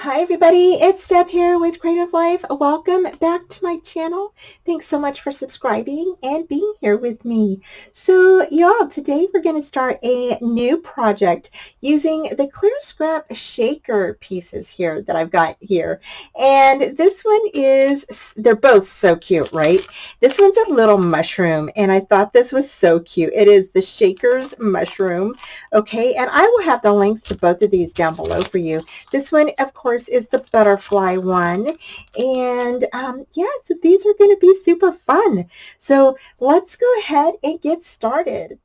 Hi everybody, it's Deb here with Creative Life. Welcome back to my channel. Thanks so much for subscribing and being here with me. So y'all, today we're going to start a new project using the clear scrap shaker pieces here that I've got here. And this one is, they're both so cute, right? This one's a little mushroom and I thought this was so cute. It is the Shaker's Mushroom. Okay, and I will have the links to both of these down below for you. This one, of course, is the butterfly one. And yeah, so these are going to be super fun. So let's go ahead and get started.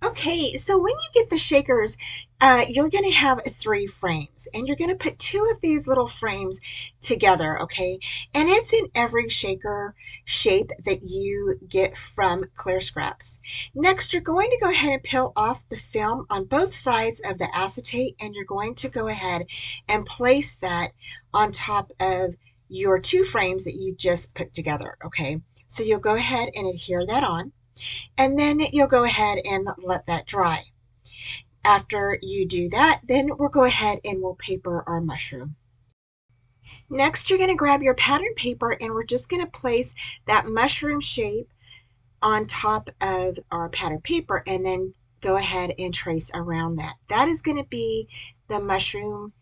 Okay, so when you get the shakers, you're going to have three frames, and you're going to put two of these little frames together, okay? And it's in every shaker shape that you get from Clear Scraps. Next, you're going to go ahead and peel off the film on both sides of the acetate, and you're going to go ahead and place that on top of your two frames that you just put together, okay? So you'll go ahead and adhere that on. And then you'll go ahead and let that dry. After you do that, then we'll go ahead and we'll paper our mushroom. Next, you're going to grab your pattern paper and we're just going to place that mushroom shape on top of our pattern paper and then go ahead and trace around that. That is going to be the mushroom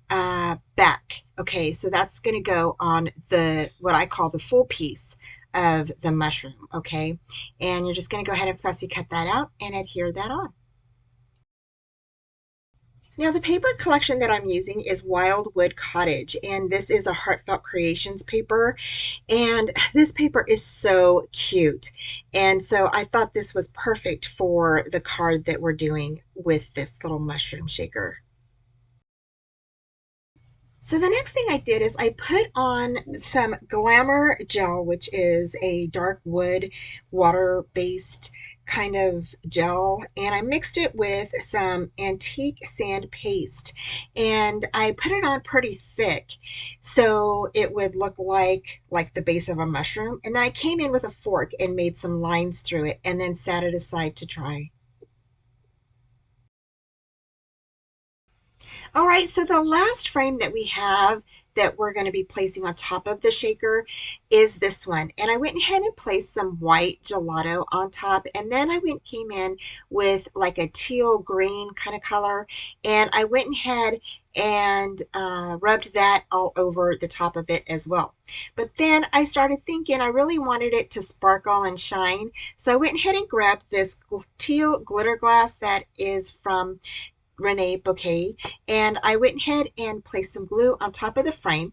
back. Okay, so that's going to go on the what I call the full piece of the mushroom. Okay, and you're just going to go ahead and fussy cut that out and adhere that on. Now the paper collection that I'm using is Wildwood Cottage, and this is a Heartfelt Creations paper, and this paper is so cute, and so I thought this was perfect for the card that we're doing with this little mushroom shaker. So the next thing I did is I put on some Glamour gel, which is a dark wood water-based kind of gel, and I mixed it with some antique sand paste, and I put it on pretty thick so it would look like the base of a mushroom. And then I came in with a fork and made some lines through it and then sat it aside to dry. All right, so the last frame that we have that we're going to be placing on top of the shaker is this one. And I went ahead and placed some white gelato on top. And then I came in with like a teal green kind of color. And I went ahead and rubbed that all over the top of it as well. But then I started thinking I really wanted it to sparkle and shine. So I went ahead and grabbed this teal glitter glass that is from Renee Bouquet, and I went ahead and placed some glue on top of the frame,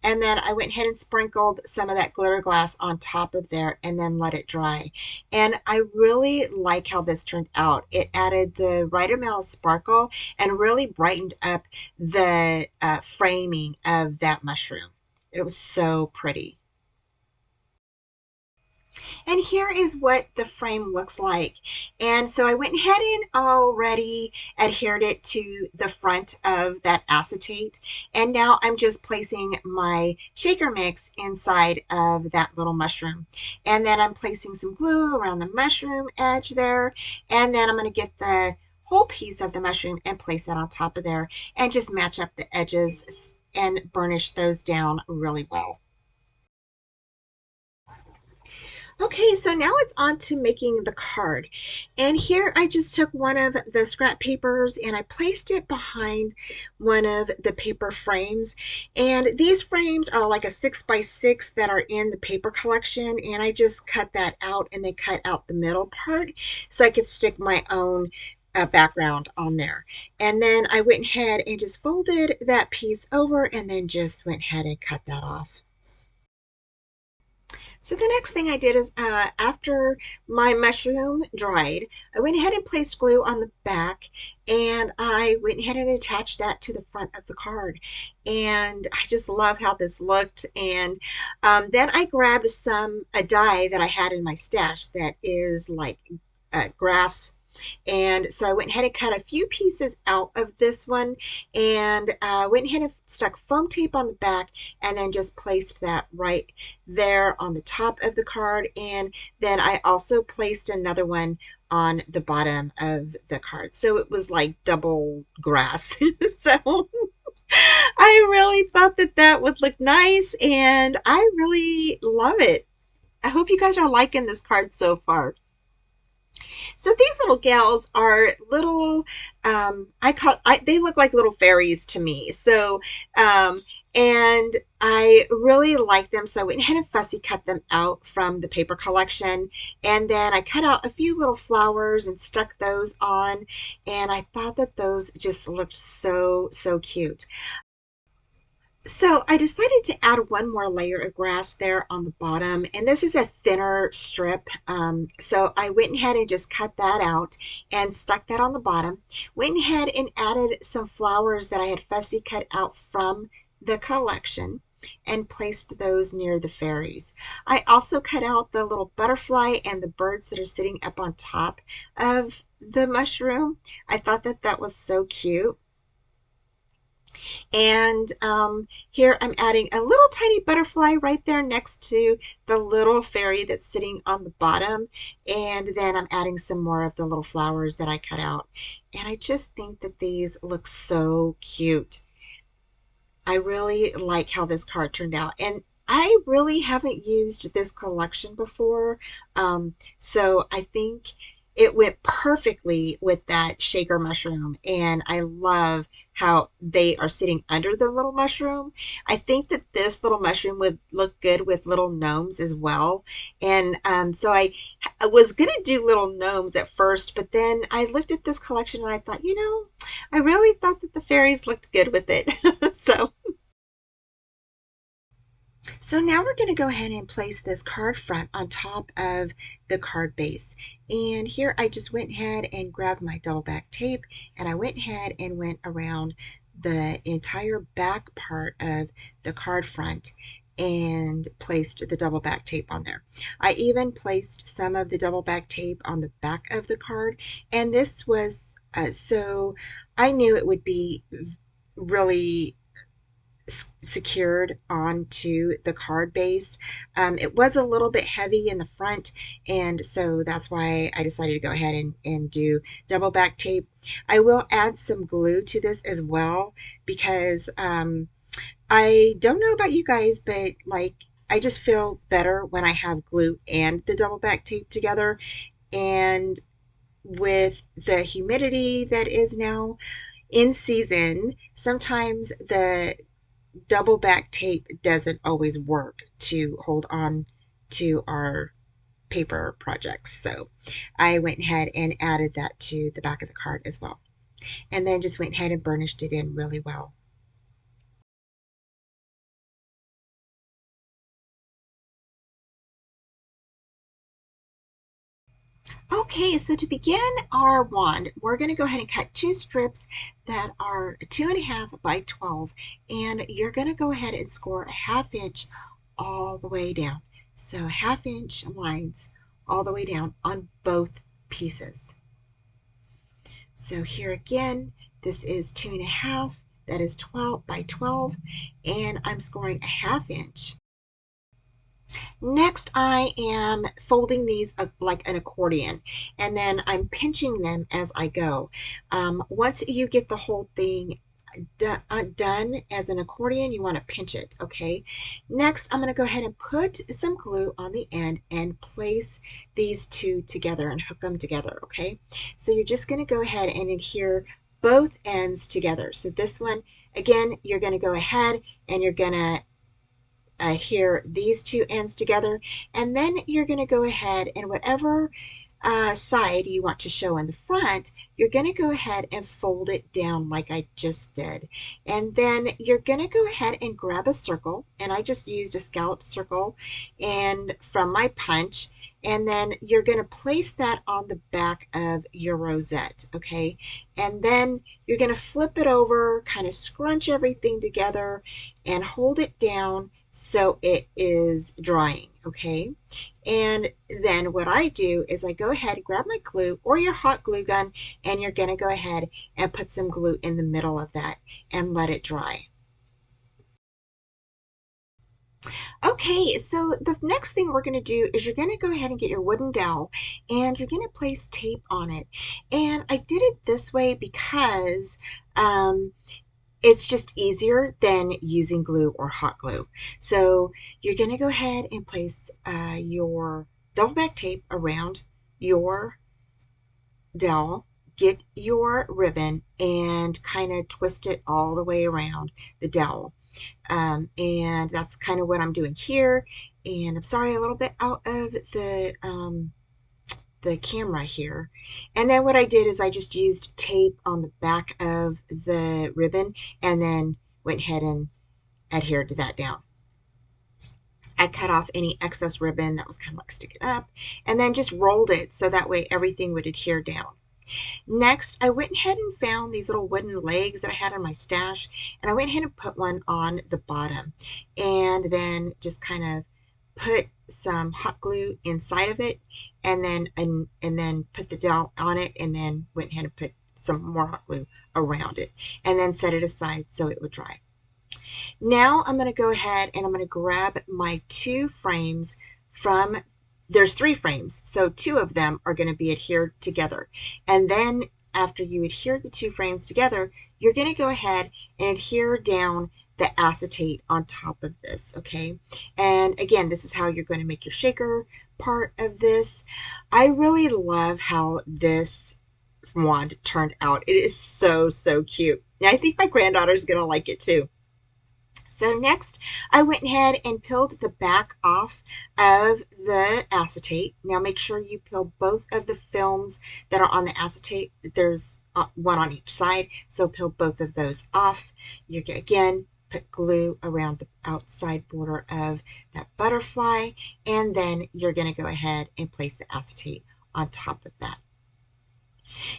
and then I went ahead and sprinkled some of that glitter glass on top of there and then let it dry. And I really like how this turned out. It added the right amount of sparkle and really brightened up the framing of that mushroom. It was so pretty. And here is what the frame looks like. And so I went ahead and already adhered it to the front of that acetate. And now I'm just placing my shaker mix inside of that little mushroom. And then I'm placing some glue around the mushroom edge there. And then I'm going to get the whole piece of the mushroom and place that on top of there and just match up the edges and burnish those down really well. Okay, so now it's on to making the card. And here I just took one of the scrap papers and I placed it behind one of the paper frames. And these frames are like a 6x6 that are in the paper collection. And I just cut that out and then cut out the middle part so I could stick my own background on there. And then I went ahead and just folded that piece over and then just went ahead and cut that off. So the next thing I did is after my mushroom dried, I went ahead and placed glue on the back and I went ahead and attached that to the front of the card. And I just love how this looked. And then I grabbed a dye that I had in my stash that is like grass, and so I went ahead and cut a few pieces out of this one and went ahead and stuck foam tape on the back and then just placed that right there on the top of the card. And then I also placed another one on the bottom of the card. So it was like double grass. So I really thought that that would look nice, and I really love it. I hope you guys are liking this card so far. So these little gals are little, they look like little fairies to me. So, um, and I really like them. So I went ahead and fussy cut them out from the paper collection. And then I cut out a few little flowers and stuck those on. And I thought that those just looked so, so cute. So I decided to add one more layer of grass there on the bottom, and this is a thinner strip. So I went ahead and just cut that out and stuck that on the bottom. Went ahead and added some flowers that I had fussy cut out from the collection and placed those near the fairies. I also cut out the little butterfly and the birds that are sitting up on top of the mushroom. I thought that that was so cute. And here I'm adding a little tiny butterfly right there next to the little fairy that's sitting on the bottom. And then I'm adding some more of the little flowers that I cut out. And I just think that these look so cute. I really like how this card turned out. And I really haven't used this collection before. So I think it went perfectly with that shaker mushroom. And I love how they are sitting under the little mushroom. I think that this little mushroom would look good with little gnomes as well. And so I was going to do little gnomes at first, but then I looked at this collection and I thought, you know, I really thought that the fairies looked good with it. So now we're going to go ahead and place this card front on top of the card base. And here I just went ahead and grabbed my double back tape, and I went ahead and went around the entire back part of the card front and placed the double back tape on there. I even placed some of the double back tape on the back of the card, and this was so I knew it would be really secured onto the card base. It was a little bit heavy in the front, and so that's why I decided to go ahead and do double back tape. I will add some glue to this as well because I don't know about you guys, but like I just feel better when I have glue and the double back tape together. And with the humidity that is now in season, sometimes the double back tape doesn't always work to hold on to our paper projects. So I went ahead and added that to the back of the card as well. And then just went ahead and burnished it in really well. Okay, so to begin our wand, we're going to go ahead and cut two strips that are 2.5 by 12, and you're going to go ahead and score a 1/2 inch all the way down. So 1/2 inch lines all the way down on both pieces. So here again, this is 2.5, that is 12 by 12, and I'm scoring a 1/2 inch. Next, I am folding these like an accordion, and then I'm pinching them as I go. Once you get the whole thing done as an accordion, you want to pinch it, okay? Next, I'm going to go ahead and put some glue on the end and place these two together and hook them together, okay? So you're just going to go ahead and adhere both ends together. So this one, again, you're going to go ahead and you're going to here these two ends together, and then you're going to go ahead and whatever side you want to show in the front, you're going to go ahead and fold it down like I just did. And then you're going to go ahead and grab a circle, and I just used a scallop circle and from my punch, and then you're going to place that on the back of your rosette, okay? And then you're going to flip it over, kind of scrunch everything together and hold it down so it is drying, okay? And then what I do is I go ahead, grab my glue or your hot glue gun, and you're going to go ahead and put some glue in the middle of that and let it dry. Okay, so the next thing we're going to do is you're going to go ahead and get your wooden dowel and you're going to place tape on it. And I did it this way because um, it's just easier than using glue or hot glue. So you're going to go ahead and place your double back tape around your dowel, get your ribbon and kind of twist it all the way around the dowel. And that's kind of what I'm doing here. And I'm sorry, a little bit out of the camera here. And then what I did is I just used tape on the back of the ribbon and then went ahead and adhered to that down. I cut off any excess ribbon that was kind of like sticking up and then just rolled it so that way everything would adhere down. Next, I went ahead and found these little wooden legs that I had in my stash, and I went ahead and put one on the bottom, and then just kind of put some hot glue inside of it, and then put the dowel on it, and then went ahead and put some more hot glue around it, and then set it aside so it would dry. Now I'm going to go ahead and I'm going to grab my two frames from, there's three frames, so two of them are going to be adhered together. And then after you adhere the two frames together, you're going to go ahead and adhere down the acetate on top of this, okay? And again, this is how you're going to make your shaker part of this. I really love how this wand turned out. It is so, so cute. I think my granddaughter's going to like it too. So next, I went ahead and peeled the back off of the acetate. Now make sure you peel both of the films that are on the acetate. There's one on each side, so peel both of those off. You again put glue around the outside border of that butterfly, and then you're going to go ahead and place the acetate on top of that.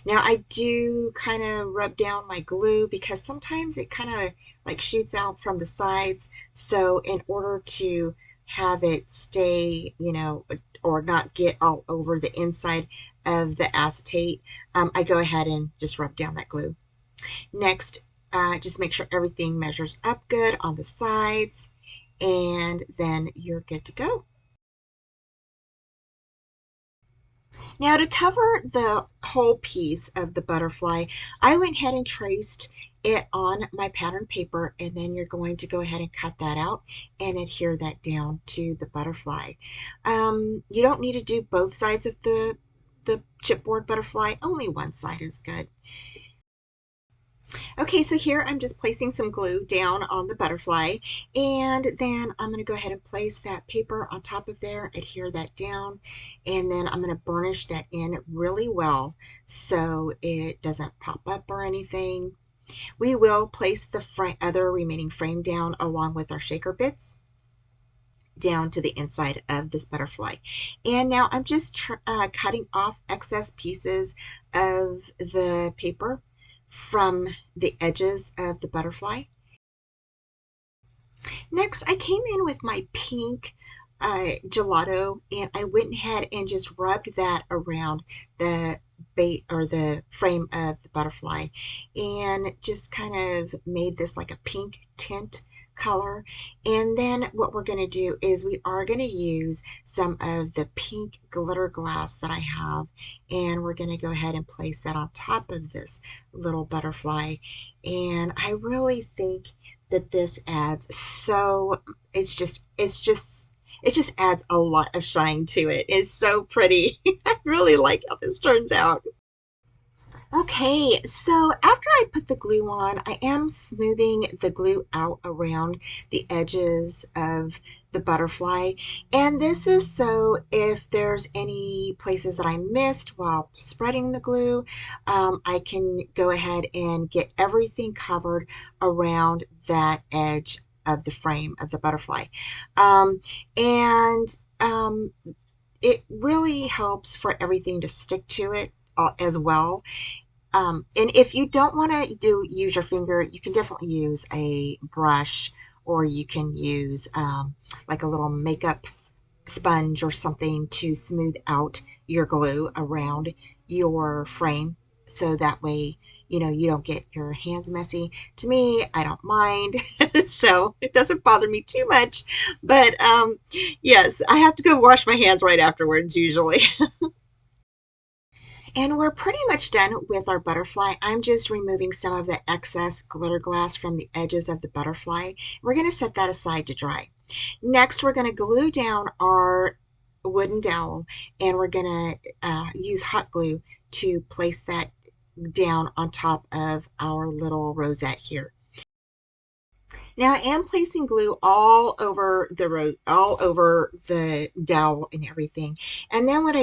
Now I do kind of rub down my glue because sometimes it kind of like shoots out from the sides. So in order to have it stay, or not get all over the inside of the acetate, I go ahead and just rub down that glue. Next, just make sure everything measures up good on the sides, and then you're good to go. Now to cover the whole piece of the butterfly, I went ahead and traced it on my pattern paper, and then you're going to go ahead and cut that out and adhere that down to the butterfly. You don't need to do both sides of the chipboard butterfly, only one side is good. Okay, so here I'm just placing some glue down on the butterfly, and then I'm going to go ahead and place that paper on top of there, adhere that down, and then I'm going to burnish that in really well so it doesn't pop up or anything. We will place the other remaining frame down along with our shaker bits down to the inside of this butterfly. And now I'm just cutting off excess pieces of the paper from the edges of the butterfly. Next, I came in with my pink gelato, and I went ahead and just rubbed that around the bait or the frame of the butterfly, and just kind of made this like a pink tint color. And then what we're going to do is we are going to use some of the pink glitter glass that I have, and we're going to go ahead and place that on top of this little butterfly. And I really think that this adds so it just adds a lot of shine to it. It's so pretty. I really like how this turns out. Okay, so after I put the glue on, I am smoothing the glue out around the edges of the butterfly. And this is so if there's any places that I missed while spreading the glue, I can go ahead and get everything covered around that edge of the frame of the butterfly. Um, and it really helps for everything to stick to it as well. And if you don't want to use your finger, you can definitely use a brush, or you can use like a little makeup sponge or something to smooth out your glue around your frame so that way, you don't get your hands messy. To me, I don't mind, so it doesn't bother me too much. But yes, I have to go wash my hands right afterwards usually. And we're pretty much done with our butterfly. I'm just removing some of the excess glitter glass from the edges of the butterfly. We're going to set that aside to dry. Next, we're going to glue down our wooden dowel, and we're going to use hot glue to place that down on top of our little rosette here. Now I am placing glue all over the dowel and everything. And then what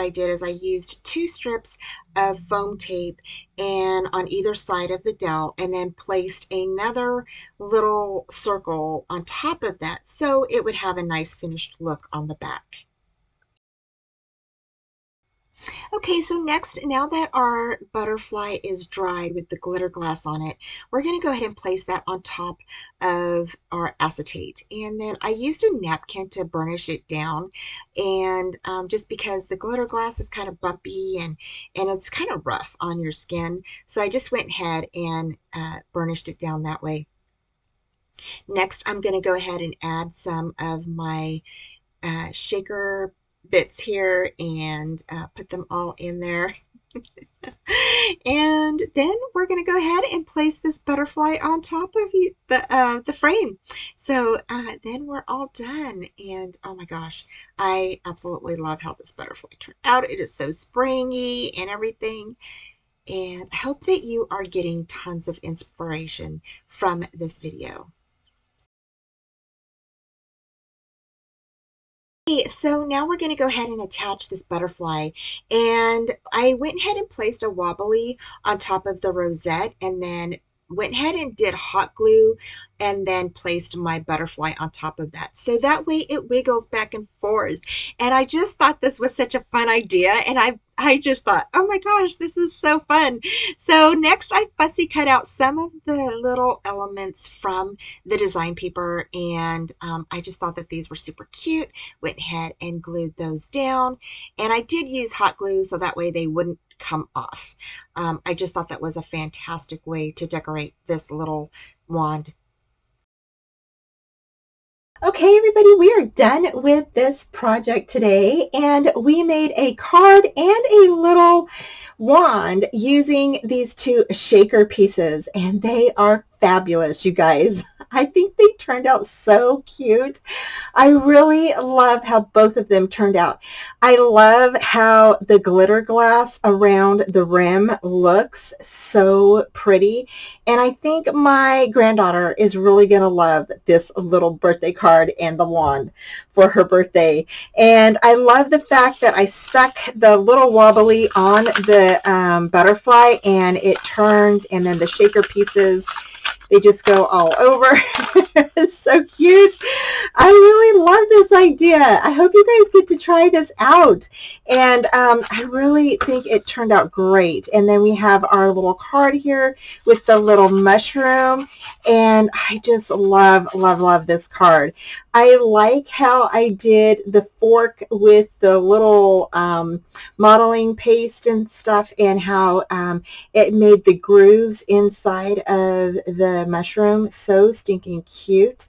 I did is I used 2 strips of foam tape and on either side of the dowel, and then placed another little circle on top of that so it would have a nice finished look on the back. Okay, so next, now that our butterfly is dried with the glitter glass on it, we're going to go ahead and place that on top of our acetate. And then I used a napkin to burnish it down, and just because the glitter glass is kind of bumpy and it's kind of rough on your skin, so I just went ahead and burnished it down that way. Next, I'm going to go ahead and add some of my shaker bits here and put them all in there. And then we're going to go ahead and place this butterfly on top of the frame. So then we're all done. And oh my gosh, I absolutely love how this butterfly turned out. It is so springy and everything. And I hope that you are getting tons of inspiration from this video. Okay, so now we're going to go ahead and attach this butterfly, and I went ahead and placed a wobbly on top of the rosette, and then went ahead and did hot glue and then placed my butterfly on top of that, so that way it wiggles back and forth. And I just thought this was such a fun idea, and I just thought, oh my gosh, this is so fun. So next I fussy cut out some of the little elements from the design paper, and I just thought that these were super cute. Went ahead and glued those down, and I did use hot glue so that way they wouldn't come off. I just thought that was a fantastic way to decorate this little wand. Okay, everybody, we are done with this project today, and we made a card and a little wand using these 2 shaker pieces, and they are fabulous, you guys. I think they turned out so cute. I really love how both of them turned out. I love how the glitter glass around the rim looks so pretty. And I think my granddaughter is really going to love this little birthday card and the wand for her birthday. And I love the fact that I stuck the little wobbly on the butterfly, and it turns, and then the shaker pieces, they just go all over. It's so cute. I really love this idea. I hope you guys get to try this out. And I really think it turned out great. And then we have our little card here with the little mushroom. And I just love, love, love this card. I like how I did the fork with the little modeling paste and stuff, and how it made the grooves inside of the mushroom so stinking cute.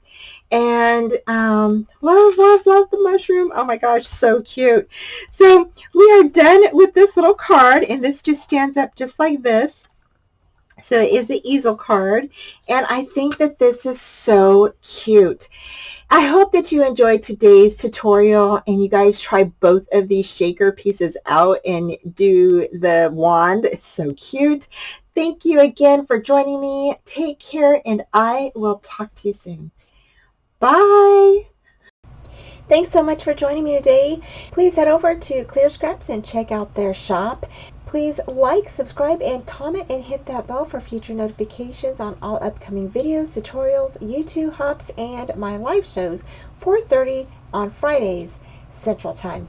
And love, love, love the mushroom. Oh my gosh, so cute. So we are done with this little card, and this just stands up just like this. So it is an easel card, and I think that this is so cute. I hope that you enjoyed today's tutorial, and you guys try both of these shaker pieces out and do the wand. It's so cute. Thank you again for joining me. Take care, and I will talk to you soon. Bye. Thanks so much for joining me today. Please head over to Clear Scraps and check out their shop. Please like, subscribe, and comment, and hit that bell for future notifications on all upcoming videos, tutorials, YouTube hops, and my live shows, 4:30 on Fridays Central Time.